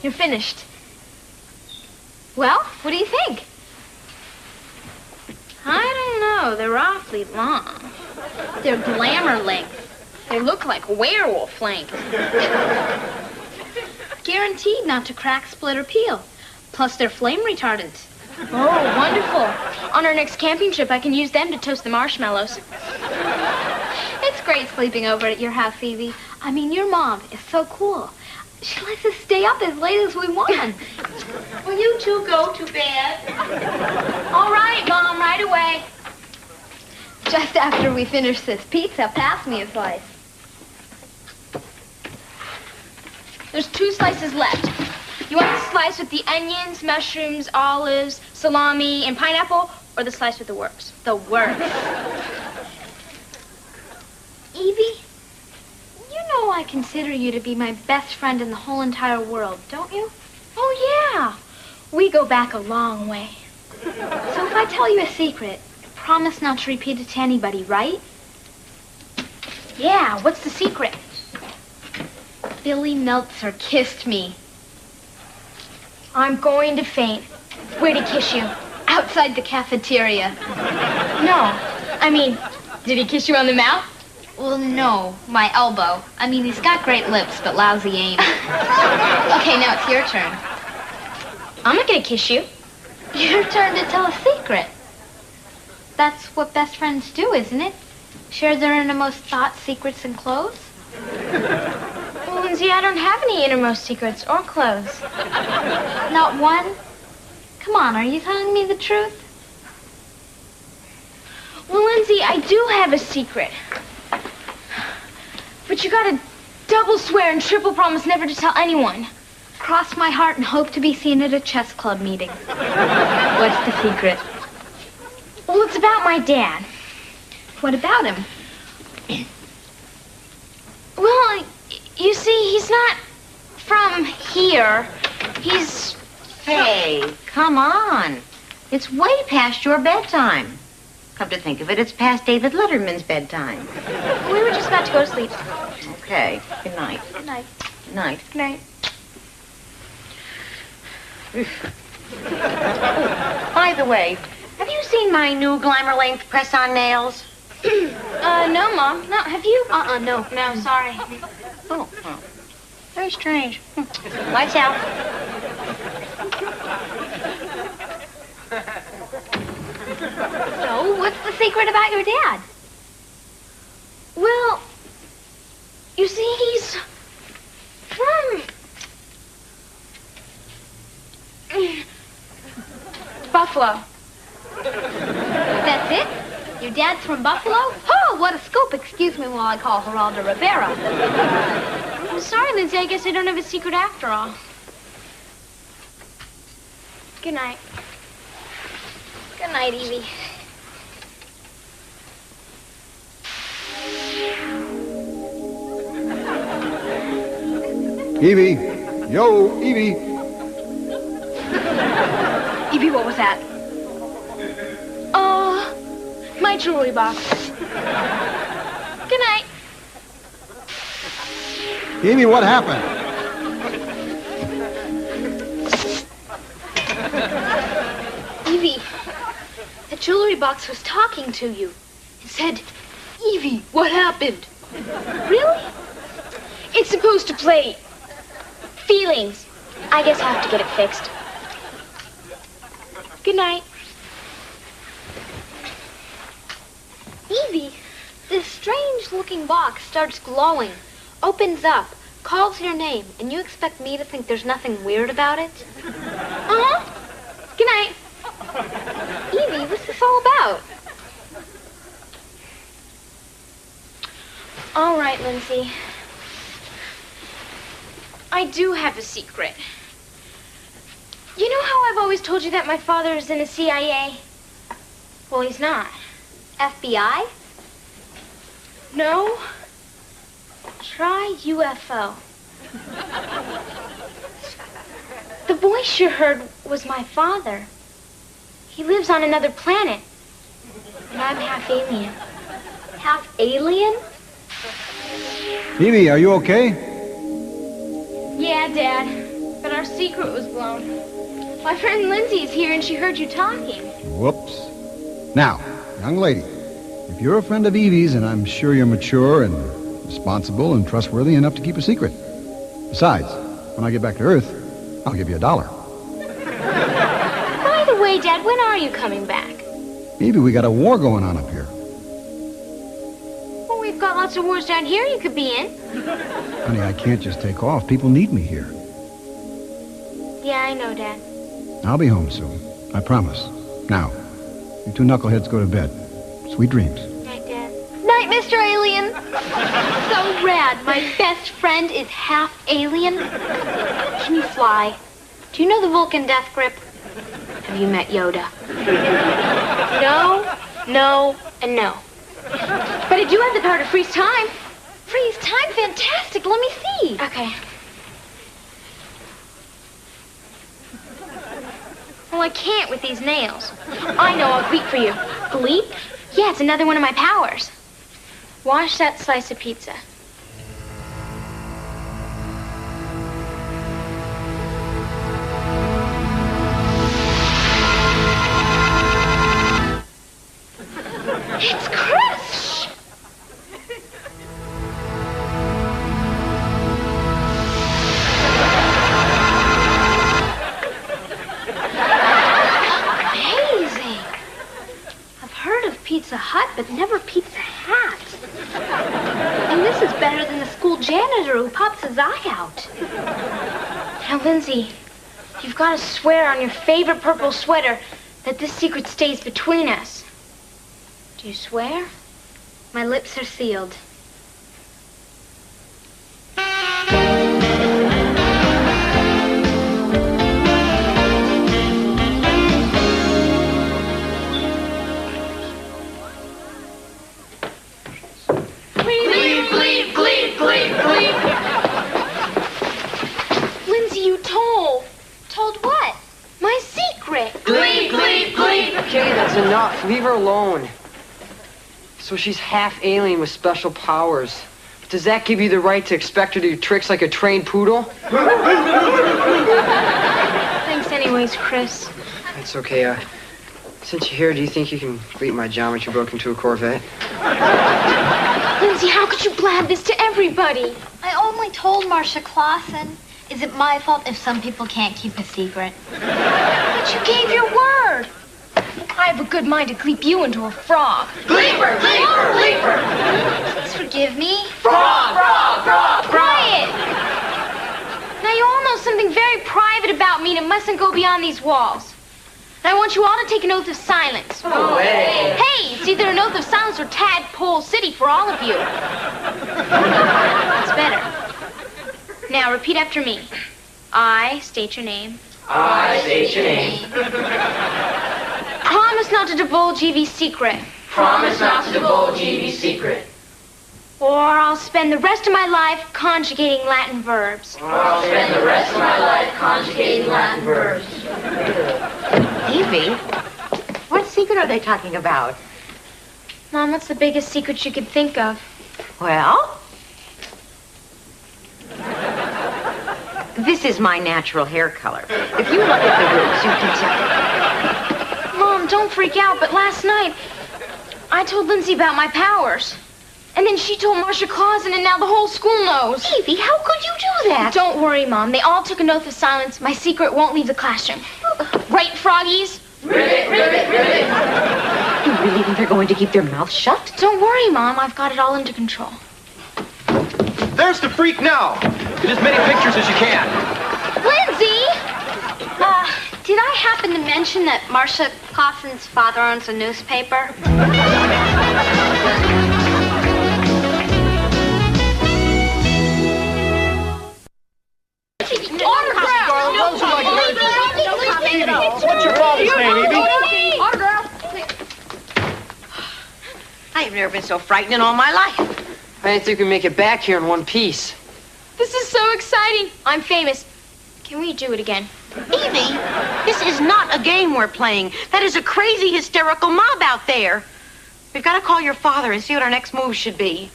You're finished. Well, what do you think? I don't know. They're awfully long. They're glamour length. They look like werewolf length. Guaranteed not to crack, split, or peel. Plus, they're flame retardant. Oh, wonderful. On our next camping trip, I can use them to toast the marshmallows. It's great sleeping over at your house, Evie. I mean, your mom is so cool. She lets us stay up as late as we want. Will you two go to bed? All right, Mom, right away. Just after we finish this pizza, pass me a slice. There's 2 slices left. You want the slice with the onions, mushrooms, olives, salami, and pineapple, or the slice with the works? The works. Evie, you know I consider you to be my best friend in the whole entire world, don't you? Oh, yeah. We go back a long way. So if I tell you a secret, promise not to repeat it to anybody, right? Yeah, what's the secret? Billy Meltzer kissed me. I'm going to faint. Where'd he kiss you? Outside the cafeteria. No, I mean, did he kiss you on the mouth? Well, no, my elbow. I mean, he's got great lips, but lousy aim. Okay, now it's your turn. I'm not gonna kiss you. Your turn to tell a secret. That's what best friends do, isn't it? Share their innermost thoughts, secrets, and clothes? Well, Lindsay, I don't have any innermost secrets or clothes. Not one? Come on, are you telling me the truth? Well, Lindsay, I do have a secret. But you gotta double swear and triple promise never to tell anyone. Cross my heart and hope to be seen at a chess club meeting. What's the secret? Well, it's about my dad. What about him? Well, you see, he's not from here. He's... Hey, come on. It's way past your bedtime. Come to think of it, it's past David Letterman's bedtime. We were just about to go to sleep. Okay, good night. Good night. Good night. Good night. By the way, have you seen my new glamour length press-on nails? No, Mom. No, have you? No. No, sorry. Oh, well, very strange. Lights out. So, what's the secret about your dad? Well, you see, he's from... Buffalo. That's it? Your dad's from Buffalo? Oh, what a scoop. Excuse me while I call Geraldo Rivera. I'm sorry, Lindsay. I guess I don't have a secret after all. Good night. Good night, Evie. Evie. Yo, Evie. Evie, what was that? My jewelry box. Good night. Evie, what happened? Evie, the jewelry box was talking to you. It said, Evie, what happened? Really? It's supposed to play feelings. I guess I have to get it fixed. Good night. Evie, this strange-looking box starts glowing, opens up, calls your name, and you expect me to think there's nothing weird about it? Uh-huh. Good night. Evie, what's this all about? All right, Lindsay. I do have a secret. You know how I've always told you that my father is in the CIA? Well, he's not. FBI? No. Try UFO. The voice you heard was my father. He lives on another planet. And I'm half alien. Half alien? Evie, are you okay? Yeah, Dad. But our secret was blown. My friend Lindsay is here and she heard you talking. Whoops. Now, young lady, if you're a friend of Evie's, and I'm sure you're mature and responsible and trustworthy enough to keep a secret. Besides, when I get back to Earth, I'll give you $1. By the way, Dad, when are you coming back? Evie, we got a war going on up here. Well, we've got lots of wars down here you could be in. Honey, I can't just take off. People need me here. Yeah, I know, Dad. I'll be home soon. I promise. Now, you two knuckleheads go to bed. Sweet dreams. Night, Dad. Night, Mr. Alien. So rad. My best friend is half alien. Can you fly? Do you know the Vulcan death grip? Have you met Yoda? No, no, and no. But I do have the power to freeze time. Freeze time? Fantastic. Let me see. Okay. Well, I can't with these nails. I know, I'll bleep for you. Bleep? Yeah, it's another one of my powers. Wash that slice of pizza. It's Chris! Amazing! I've heard of Pizza Hut, but never Pizza Hat. And this is better than the school janitor who pops his eye out. Now, Lindsay, you've got to swear on your favorite purple sweater that this secret stays between us. Do you swear? My lips are sealed. Bleep, bleep, bleep, bleep, bleep. Lindsay, you told. Told what? My secret. Bleep, bleep, bleep. Okay, that's enough. Leave her alone. So she's half alien with special powers. But does that give you the right to expect her to do tricks like a trained poodle? Thanks anyways, Chris. That's okay. Since you're here, do you think you can greet my geometry book into a Corvette? Lindsay, how could you blab this to everybody? I only told Marcia Clausen. Is it my fault if some people can't keep a secret? But you gave your word. I have a good mind to bleep you into a frog. Bleeper! Bleeper! Bleeper! Please forgive me. Frog! Frog! Frog! Quiet! Now you all know something very private about me and it mustn't go beyond these walls. And I want you all to take an oath of silence. No way! Hey, it's either an oath of silence or Tadpole City for all of you. That's better. Now repeat after me. I state your name. I state your name. Promise not to divulge Evie's secret. Promise not to divulge Evie's secret. Or I'll spend the rest of my life conjugating Latin verbs. Or I'll spend the rest of my life conjugating Latin verbs. Evie, what secret are they talking about? Mom, what's the biggest secret you could think of? Well, this is my natural hair color. If you look at the roots, you can tell. Mom, don't freak out, but last night I told Lindsay about my powers. And then she told Marcia Clausen, and now the whole school knows. Evie, how could you do that? Don't worry, Mom. They all took an oath of silence. My secret won't leave the classroom. Right, froggies? Ribbit! Ribbit! Ribbit! You really think they're going to keep their mouths shut? Don't worry, Mom. I've got it all under control. There's the freak now. Get as many pictures as you can. Lindsay! Did I happen to mention that Marcia Clausen's father owns a newspaper? What's your father's name, Evie? I have never been so frightened in all my life. I didn't think we'd make it back here in one piece. This is so exciting. I'm famous. Can we do it again? Evie, this is not a game we're playing. That is a crazy, hysterical mob out there. We've got to call your father and see what our next move should be.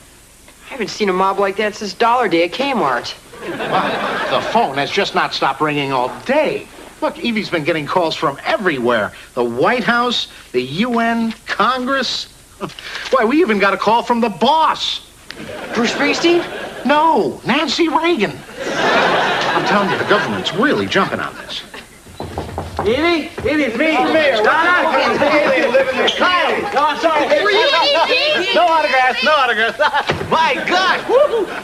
I haven't seen a mob like that since Dollar Day at Kmart. Well, the phone has just not stopped ringing all day. Look, Evie's been getting calls from everywhere. The White House, the UN, Congress. Why, we even got a call from the boss. Bruce Springsteen? No, Nancy Reagan. I'm telling you, the government's really jumping on this. Evie? Evie, it's me. No autographs, no autographs. My God,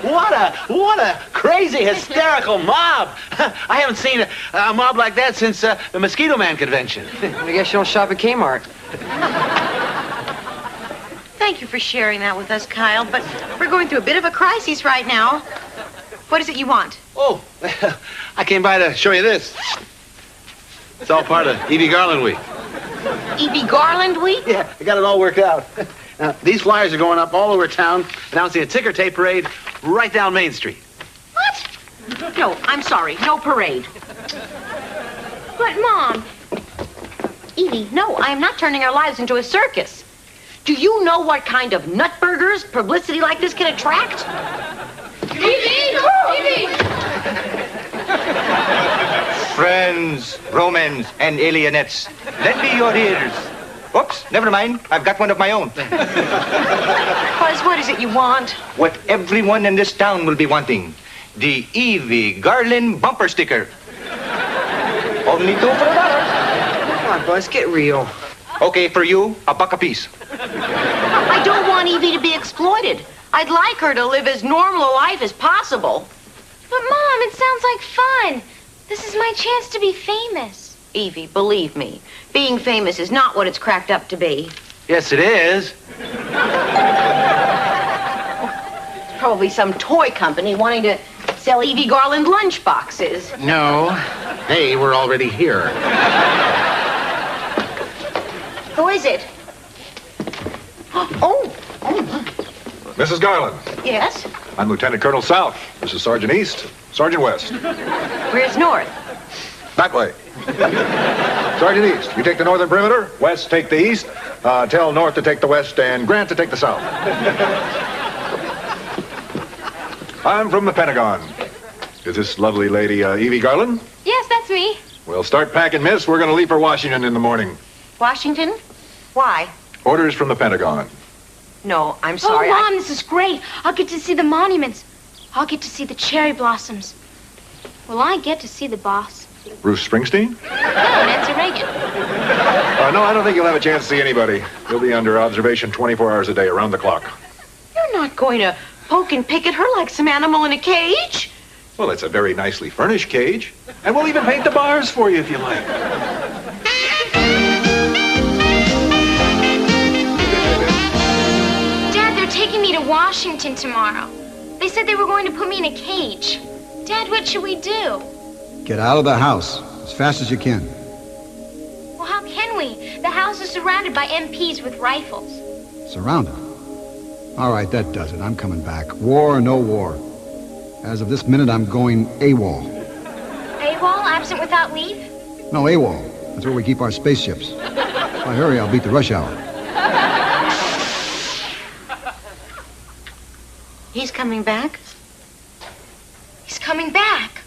what a crazy, hysterical mob. I haven't seen a mob like that since the Mosquito Man convention. I guess you don't shop at Kmart. Thank you for sharing that with us, Kyle, but we're going through a bit of a crisis right now. What is it you want? Oh, I came by to show you this. It's all part of Evie Garland Week. Evie Garland Week? Yeah, I got it all worked out. Now, these flyers are going up all over town, announcing a ticker tape parade right down Main Street. What? No, I'm sorry. No parade. But, Mom, Evie, no, I am not turning our lives into a circus. Do you know what kind of nutburgers publicity like this can attract? Evie! Friends, Romans, and alienettes, lend me your ears. Oops, never mind. I've got one of my own. Buzz, what is it you want? What everyone in this town will be wanting. The Evie Garland bumper sticker. Only $2 for $1. Come on, Buzz, get real. Okay, for you, $1 a piece. I don't want Evie to be exploited. I'd like her to live as normal a life as possible. But, Mom, it sounds like fun. This is my chance to be famous. Evie, believe me, being famous is not what it's cracked up to be. Yes, it is. It's probably some toy company wanting to sell Evie Garland lunch boxes. No, they were already here. Who is it? Oh, Mrs. Garland, yes. I'm Lieutenant Colonel South. This is Sergeant East, Sergeant West. Where's North? That way. Sergeant East, you take the northern perimeter. West, take the east. Tell North to take the west, and Grant to take the south. I'm from the Pentagon. Is this lovely lady Evie Garland? Yes, that's me. Well, start packing, miss. We're going to leave for Washington in the morning. Washington? Why? Orders from the Pentagon. No, I'm sorry. Oh, Mom, this is great. I'll get to see the monuments. I'll get to see the cherry blossoms. Will I get to see the boss? Bruce Springsteen? No, Nancy Reagan. No, I don't think you'll have a chance to see anybody. You'll be under observation 24 hours a day, around the clock. You're not going to poke and pick at her like some animal in a cage. Well, it's a very nicely furnished cage. And we'll even paint the bars for you if you like. Dad, they're taking me to Washington tomorrow. They said they were going to put me in a cage. Dad, what should we do? Get out of the house as fast as you can. Well, how can we? The house is surrounded by MPs with rifles. Surrounded. All right, that does it. I'm coming back. War or no war. As of this minute, I'm going AWOL. AWOL, absent without leave? No, AWOL. That's where we keep our spaceships. If I hurry, I'll beat the rush hour. He's coming back. He's coming back.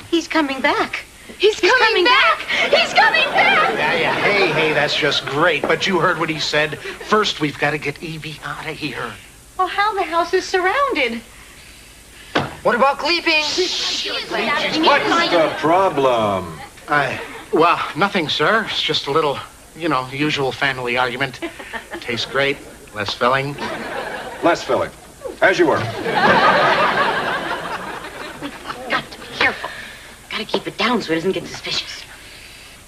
He's coming back. He's coming back. He's coming back. Yeah. Hey, that's just great. But you heard what he said. First, we've got to get Evie out of here. Well, how the house is surrounded. What about Gleeping? What's the problem? Well, nothing, sir. It's just a little, usual family argument. Tastes great. Less filling. Less filling. As you were. Got to be careful. Got to keep it down so it doesn't get suspicious.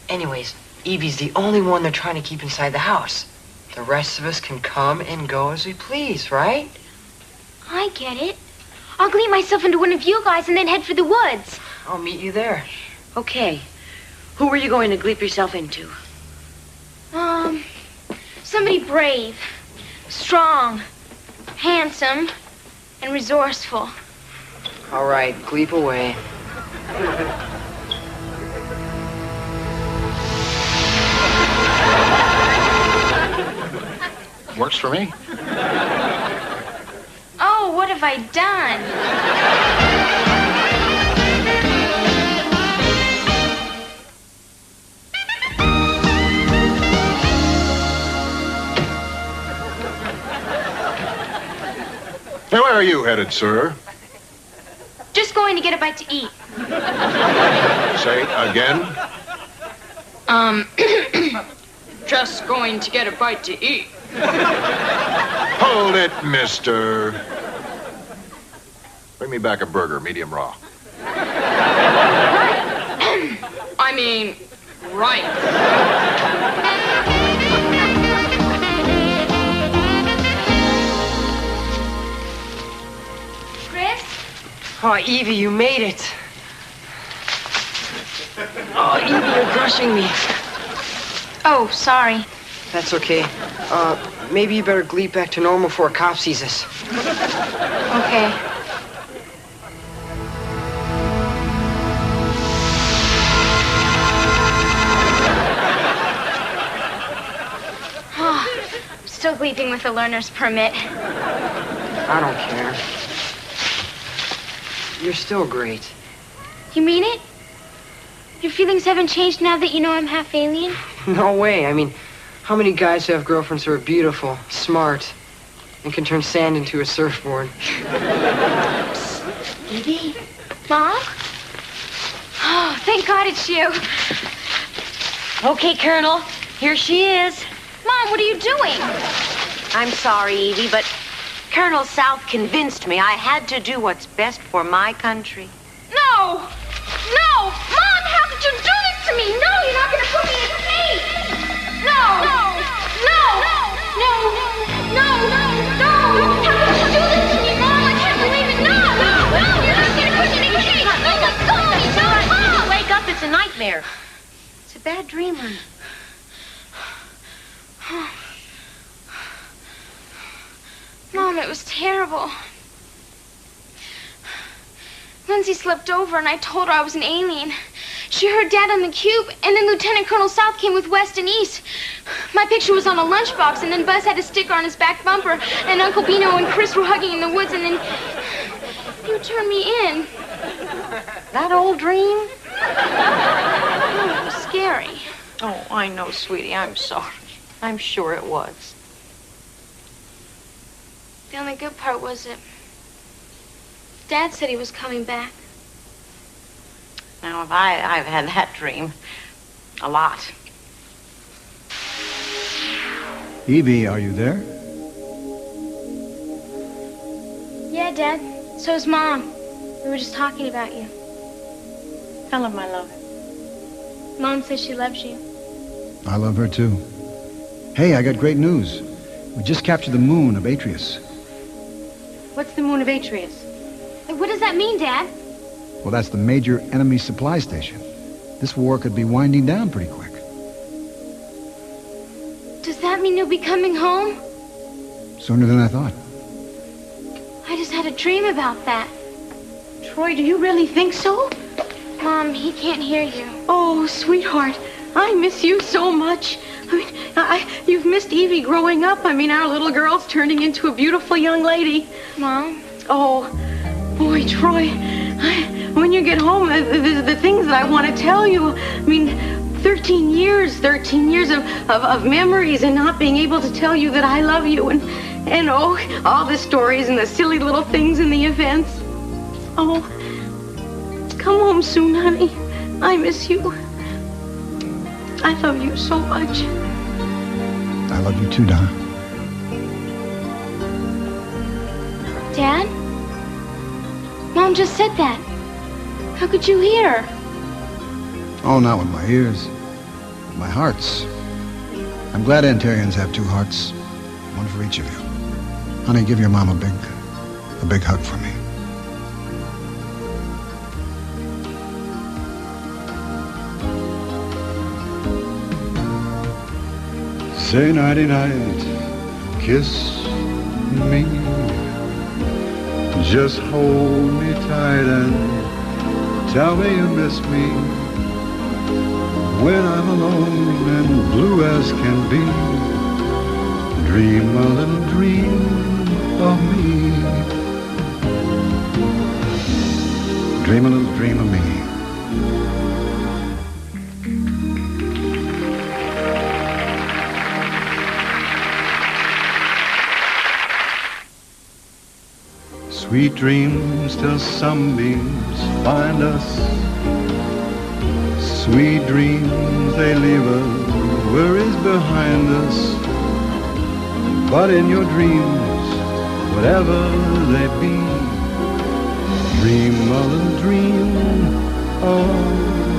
Anyways, Evie's the only one they're trying to keep inside the house. The rest of us can come and go as we please, right? I get it. I'll glean myself into one of you guys and then head for the woods. I'll meet you there. Okay. Who are you going to gleep yourself into? Somebody brave, strong, handsome, and resourceful. All right, Gleep away. Works for me. Oh, what what have I done? Hey, where are you headed, sir? Just going to get a bite to eat. Say again? Just going to get a bite to eat. Hold it, mister. Bring me back a burger, medium raw. I mean, right. Chris? Oh, Evie, you made it. Oh, Evie, you're crushing me. Oh, sorry. That's okay. Maybe you better gleep back to normal before a cop sees us. Okay. Still gleeping with a learner's permit. I don't care. You're still great. You mean it? Your feelings haven't changed now that you know I'm half alien? No way. I mean, how many guys have girlfriends who are beautiful, smart, and can turn sand into a surfboard? Evie? Mom? Oh, thank God it's you. Okay, Colonel, here she is. Mom, what are you doing? I'm sorry, Evie, but Colonel South convinced me I had to do what's best for my country. No! No! Mom, how could you do this to me? No, you're not going to put me in space! No! No! No! No! No! No! How could you do this to me, Mom? I can't believe it. No! No! No! You're not going to put me in space! No, let go of me! No, Mom! Wake up, it's a nightmare. It's a bad dream, honey. Mom, it was terrible. Lindsay slept over and I told her I was an alien. She heard Dad on the cube, and then Lieutenant Colonel South came with West and East. My picture was on a lunchbox, and then Buzz had a sticker on his back bumper, and Uncle Bino and Chris were hugging in the woods, and then you turned me in. That old dream? Oh, it was scary. Oh, I know, sweetie. I'm sorry. I'm sure it was. The only good part was that Dad said he was coming back. Now, I've had that dream a lot. Evie, are you there? Yeah, Dad. So's Mom. We were just talking about you. Tell him I love him. Mom says she loves you. I love her too. Hey, I got great news. We just captured the moon of Atreus. What's the moon of Atreus? What does that mean, Dad? Well, that's the major enemy supply station. This war could be winding down pretty quick. Does that mean you'll be coming home? Sooner than I thought. I just had a dream about that. Troy, do you really think so? Mom, he can't hear you. Oh, sweetheart, I miss you so much. I mean, you've missed Evie growing up. I mean, our little girl's turning into a beautiful young lady. Mom? Oh, boy, Troy, when you get home, the things that I want to tell you, I mean, 13 years of memories and not being able to tell you that I love you and oh, all the stories and the silly little things and the events. Oh, come home soon, honey. I miss you. I love you so much. I love you too, Donna. Dad? Mom just said that. How could you hear? Oh, not with my ears. With my hearts. I'm glad Antarians have two hearts. One for each of you. Honey, give your mom a big hug for me. Say nighty-night, kiss me. Just hold me tight and tell me you miss me. When I'm alone and blue as can be, dream a little dream of me. dream a little dream of me. Sweet dreams till sunbeams find us. Sweet dreams, they leave us worries behind us. But in your dreams, whatever they be, dream a little dream of